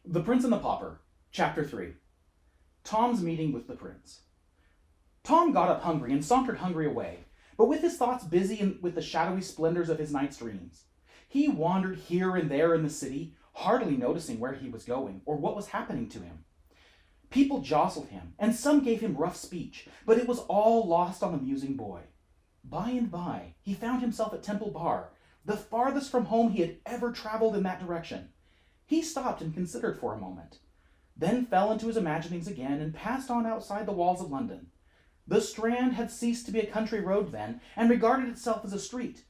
The Prince and the Pauper, Chapter 3. Tom's Meeting with the Prince. Tom got up hungry and sauntered hungry away, but with his thoughts busy with the shadowy splendors of his night's dreams. He wandered here and there in the city, hardly noticing where he was going or what was happening to him. People jostled him, and some gave him rough speech, but it was all lost on the musing boy. By and by, he found himself at Temple Bar, the farthest from home he had ever traveled in that direction. He stopped and considered for a moment, then fell into his imaginings again and passed on outside the walls of London. The Strand had ceased to be a country road then, and regarded itself as a street,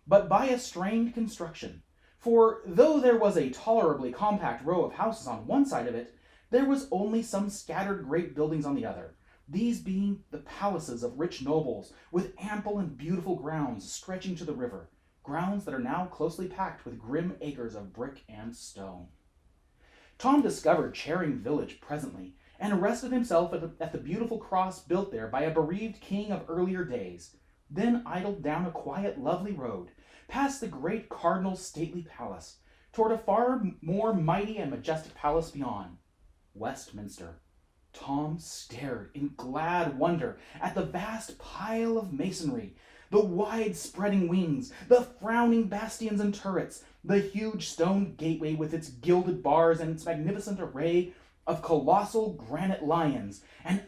but by a strained construction, for though there was a tolerably compact row of houses on one side of it, there was only some scattered great buildings on the other, these being the palaces of rich nobles, with ample and beautiful grounds stretching to the river, grounds that are now closely packed with grim acres of brick and stone. Tom discovered Charing Village presently, and arrested himself at the beautiful cross built there by a bereaved king of earlier days, then idled down a quiet, lovely road, past the great cardinal's stately palace, toward a far more mighty and majestic palace beyond, Westminster. Tom stared in glad wonder at the vast pile of masonry, the wide-spreading wings, the frowning bastions and turrets, the huge stone gateway with its gilded bars and its magnificent array of colossal granite lions, and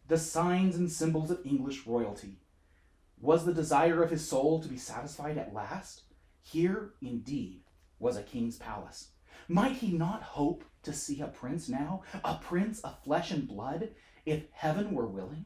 the signs and symbols of English royalty. Was the desire of his soul to be satisfied at last? Here, indeed, was a king's palace. Might he not hope to see a prince now, a prince of flesh and blood, if heaven were willing?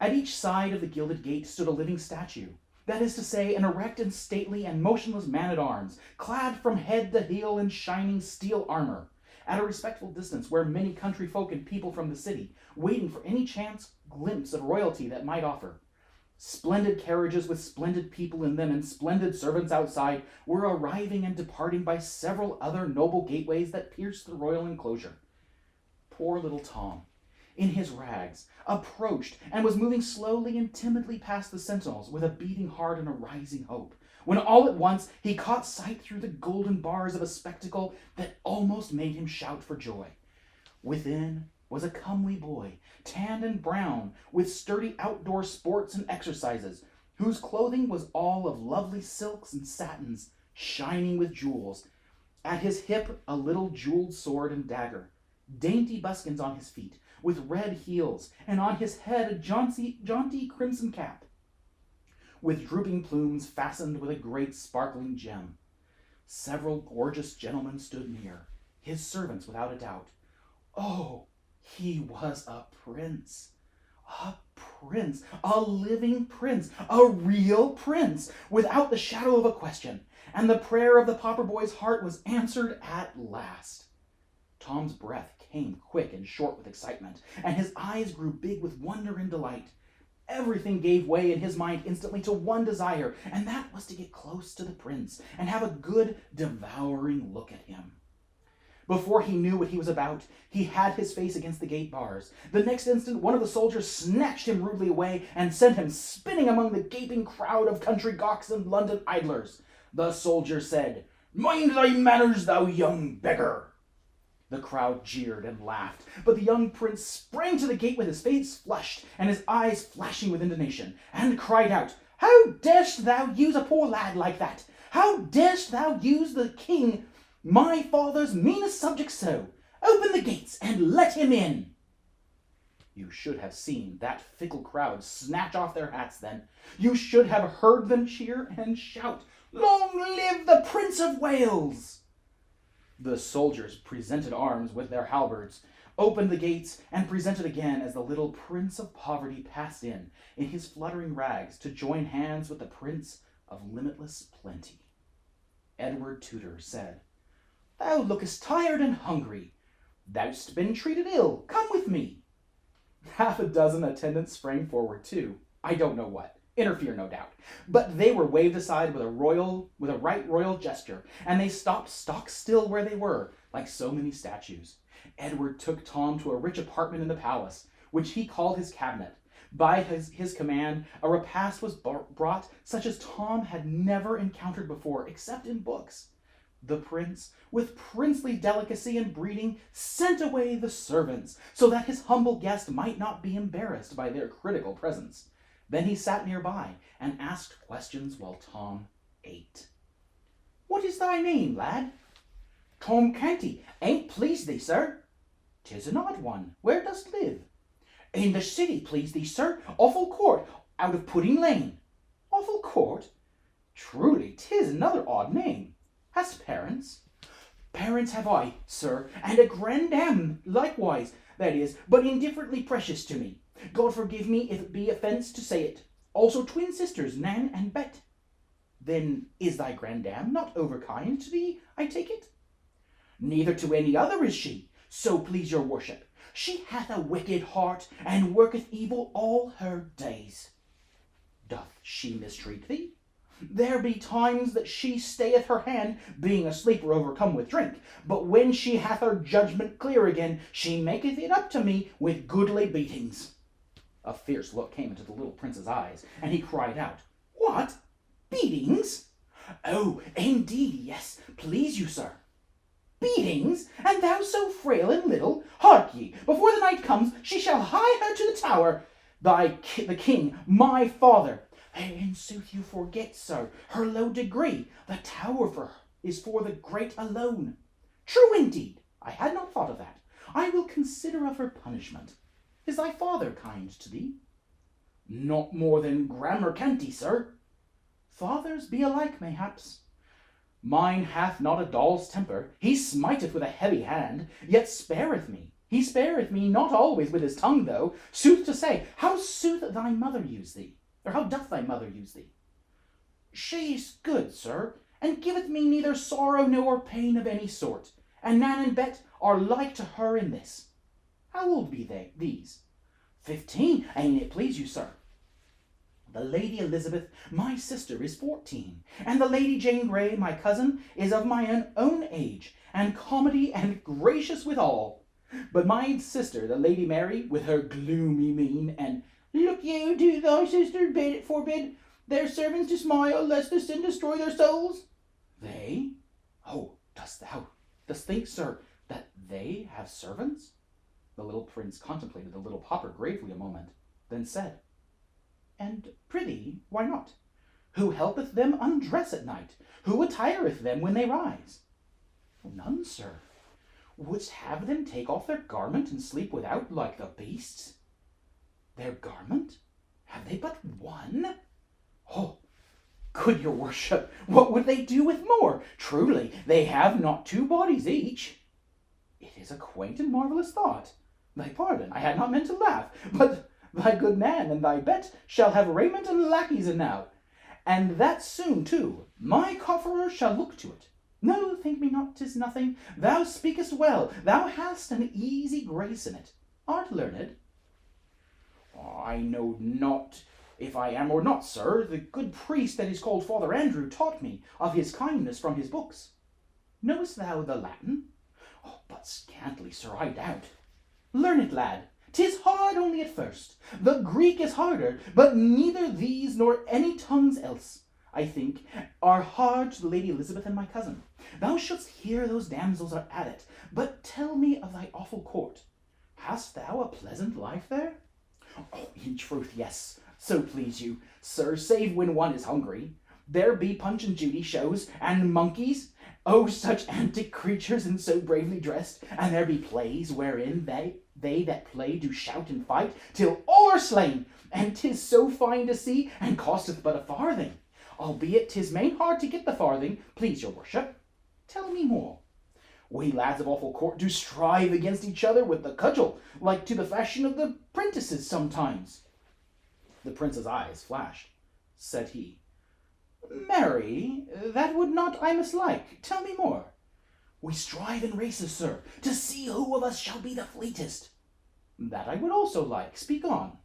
At each side of the gilded gate stood a living statue, that is to say, an erect and stately and motionless man-at-arms, clad from head to heel in shining steel armor, at a respectful distance were many country folk and people from the city, waiting for any chance glimpse of royalty that might offer. Splendid carriages with splendid people in them and splendid servants outside were arriving and departing by several other noble gateways that pierced the royal enclosure. Poor little Tom, in his rags, approached and was moving slowly and timidly past the sentinels with a beating heart and a rising hope, when all at once he caught sight through the golden bars of a spectacle that almost made him shout for joy. Within was a comely boy, tanned and brown, with sturdy outdoor sports and exercises, whose clothing was all of lovely silks and satins, shining with jewels. At his hip a little jeweled sword and dagger, dainty buskins on his feet, with red heels, and on his head a jaunty crimson cap, with drooping plumes fastened with a great sparkling gem. Several gorgeous gentlemen stood near, his servants without a doubt. Oh, he was a prince, a living prince, a real prince, without the shadow of a question, and the prayer of the pauper boy's heart was answered at last. Tom's breath came quick and short with excitement, and his eyes grew big with wonder and delight. Everything gave way in his mind instantly to one desire, and that was to get close to the prince and have a good, devouring look at him. Before he knew what he was about, he had his face against the gate bars. The next instant, one of the soldiers snatched him rudely away and sent him spinning among the gaping crowd of country gawks and London idlers. The soldier said, "Mind thy manners, thou young beggar!" The crowd jeered and laughed, but the young prince sprang to the gate with his face flushed and his eyes flashing with indignation, and cried out, "How darest thou use a poor lad like that? How darest thou use the king, my father's meanest subject so? Open the gates and let him in!" You should have seen that fickle crowd snatch off their hats then. You should have heard them cheer and shout, "Long live the Prince of Wales!" The soldiers presented arms with their halberds, opened the gates, and presented again as the little Prince of Poverty passed in his fluttering rags, to join hands with the Prince of Limitless Plenty. Edward Tudor said, "Thou lookest tired and hungry. Thou'st been treated ill. Come with me." Half a dozen attendants sprang forward too. I don't know what. Interfere, no doubt. But they were waved aside with a right royal gesture, and they stopped stock still where they were, like so many statues. Edward took Tom to a rich apartment in the palace, which he called his cabinet. By his command, a repast was brought such as Tom had never encountered before, except in books. The prince, with princely delicacy and breeding, sent away the servants, so that his humble guest might not be embarrassed by their critical presence. Then he sat near by, and asked questions while Tom ate. "What is thy name, lad?" "Tom Canty. Ain't pleased thee, sir?" "'Tis an odd one. Where dost live?" "In the city, please thee, sir. Offal Court, out of Pudding Lane." "Offal Court? Truly, 'tis another odd name. Hast parents?" "Parents have I, sir, and a grandam likewise, that is, but indifferently precious to me. God forgive me if it be offence to say it. Also twin sisters, Nan and Bet." "Then is thy grandam not overkind to thee, I take it?" "Neither to any other is she, so please your worship. She hath a wicked heart, and worketh evil all her days." "Doth she mistreat thee?" "There be times that she stayeth her hand, being asleep or overcome with drink, but when she hath her judgment clear again, she maketh it up to me with goodly beatings." A fierce look came into the little prince's eyes, and he cried out, "What? Beatings?" "Oh, indeed, yes, please you, sir." "Beatings? And thou so frail and little? Hark ye, before the night comes, she shall hie her to the tower. The king, my father. In sooth you forget, sir, her low degree. The tower is for the great alone." "True indeed. I had not thought of that. I will consider of her punishment. Is thy father kind to thee?" "Not more than Grammar Canty, sir." "Fathers be alike, mayhaps. Mine hath not a doll's temper. He smiteth with a heavy hand, yet spareth me. He spareth me not always with his tongue, though. Sooth to say, how doth thy mother use thee? "She is good, sir, and giveth me neither sorrow nor pain of any sort. And Nan and Bet are like to her in this." "How old be these?" 15, ain't it please you, sir?" "The Lady Elizabeth, my sister, is 14, and the Lady Jane Grey, my cousin, is of my own age, and comedy and gracious withal. But my sister, the Lady Mary, with her gloomy mien, and look you, do thy sister forbid their servants to smile, lest the sin destroy their souls?" "They? Oh, dost think, sir, that they have servants?" The little prince contemplated the little pauper gravely a moment, then said, "And prithee, why not? Who helpeth them undress at night? Who attireth them when they rise?" "None, sir." "Wouldst have them take off their garment and sleep without, like the beasts?" "Their garment? Have they but one?" "Oh, good your worship, what would they do with more? Truly, they have not 2 bodies each." "It is a quaint and marvellous thought. Thy pardon, I had not meant to laugh, but thy good Nan and thy Bet shall have raiment and lackeys enow, and that soon too. My cofferer shall look to it. No, think me not, 'tis nothing. Thou speakest well, thou hast an easy grace in it. Art learned?" "I know not if I am or not, sir. The good priest that is called Father Andrew taught me of his kindness from his books." "Knowest thou the Latin?" "Oh, but scantly, sir, I doubt." "Learn it, lad. 'Tis hard only at first. The Greek is harder, but neither these nor any tongues else, I think, are hard to the Lady Elizabeth and my cousin. Thou shouldst hear those damsels are at it. But tell me of thy awful court. Hast thou a pleasant life there?" "Oh, in truth, yes, so please you, sir, save when one is hungry. There be Punch and Judy shows, and monkeys, oh, such antic creatures, and so bravely dressed, and there be plays wherein they that play do shout and fight till all are slain, and 'tis so fine to see, and costeth but a farthing, albeit 'tis main hard to get the farthing, please your worship." "Tell me more." "We lads of awful court do strive against each other with the cudgel, like to the fashion of the prentices sometimes." The prince's eyes flashed. Said he, "Marry, that would not I mislike. Tell me more." "We strive in races, sir, to see who of us shall be the fleetest." "That I would also like. Speak on."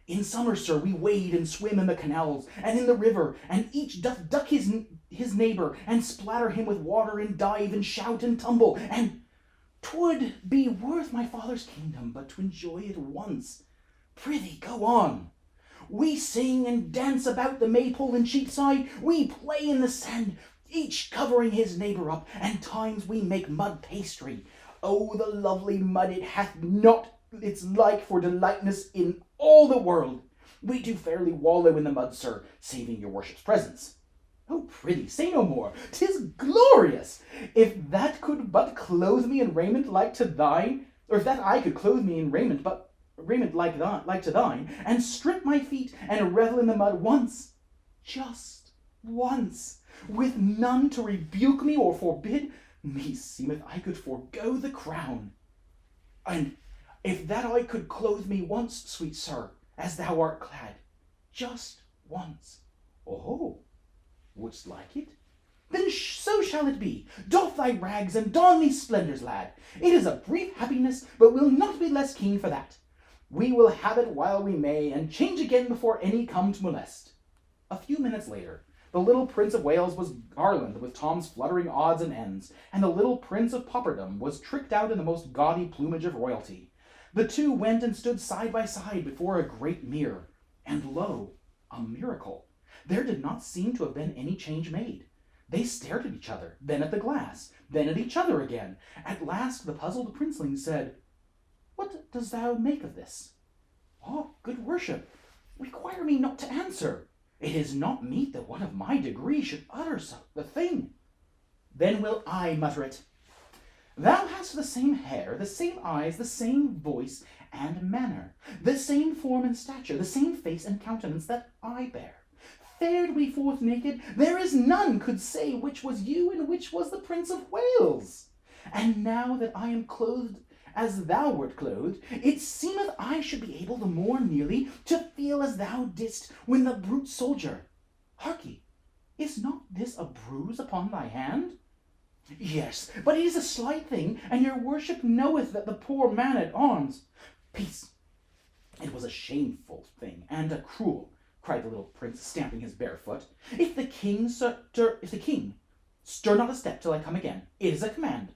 "In summer, sir, we wade and swim in the canals and in the river, and each doth duck his neighbor, and splatter him with water, and dive, and shout, and tumble, and 'twould be worth my father's kingdom but to enjoy it once. Prithee, go on." "We sing and dance about the maypole in Cheapside. We play in the sand. each covering his neighbour up, and times we make mud pastry. Oh, the lovely mud, it hath not its like for delightness in all the world. We do fairly wallow in the mud, sir, saving your worship's presence. Oh, prithee, say no more. 'Tis glorious. If that could but clothe me in raiment like to thine, or if that I could clothe me in raiment like to thine, and strip my feet and revel in the mud once, just once, with none to rebuke me or forbid, meseemeth I could forego the crown. And if that I could clothe me once, sweet sir, as thou art clad, just once. Oh, wouldst like it? Then so shall it be. Doff thy rags and don these splendours, lad. It is a brief happiness, but we'll not be less keen for that. We will have it while we may, and change again before any come to molest. A few minutes later, the little Prince of Wales was garlanded with Tom's fluttering odds and ends, and the little Prince of Pauperdom was tricked out in the most gaudy plumage of royalty. The two went and stood side by side before a great mirror, and lo, a miracle! There did not seem to have been any change made. They stared at each other, then at the glass, then at each other again. At last the puzzled princeling said, "What dost thou make of this?" "Ah, good worship, require me not to answer. It is not meet that one of my degree should utter so the thing." "Then will I mutter it. Thou hast the same hair, the same eyes, the same voice and manner, the same form and stature, the same face and countenance that I bear. Fared we forth naked, there is none could say which was you and which was the Prince of Wales. And now that I am clothed as thou wert clothed, it seemeth I should be able the more nearly to feel as thou didst when the brute soldier. Harkye, is not this a bruise upon thy hand?" "Yes, but it is a slight thing, and your worship knoweth that the poor man at arms—" "Peace! It was a shameful thing, and a cruel," cried the little prince, stamping his bare foot. If the king stir not a step till I come again, it is a command."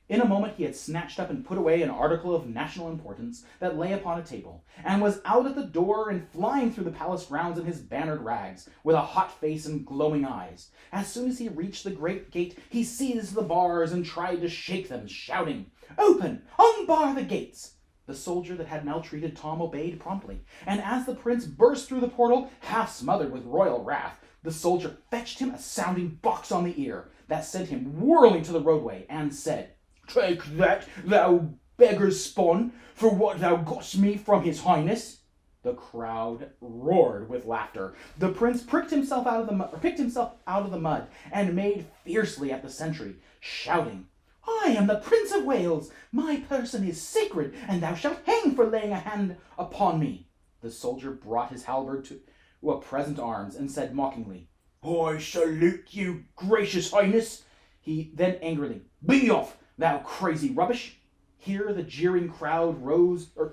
In a moment he had snatched up and put away an article of national importance that lay upon a table, and was out at the door and flying through the palace grounds in his bannered rags, with a hot face and glowing eyes. As soon as he reached the great gate, he seized the bars and tried to shake them, shouting, "Open! Unbar the gates!" The soldier that had maltreated Tom obeyed promptly, and as the prince burst through the portal, half smothered with royal wrath, the soldier fetched him a sounding box on the ear that sent him whirling to the roadway, and said, "Take that, thou beggar's spawn, for what thou gotst me from his highness." The crowd roared with laughter. The prince picked himself out of the mud and made fiercely at the sentry, shouting, "I am the Prince of Wales. My person is sacred, and thou shalt hang for laying a hand upon me." The soldier brought his halberd to a present arms and said mockingly, "I salute you, gracious highness." He then angrily, "Be off, thou crazy rubbish." Here the jeering crowd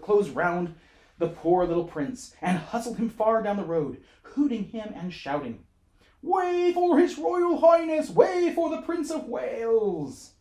closed round the poor little prince and hustled him far down the road, hooting him and shouting, "Way for his royal highness! Way for the Prince of Wales!"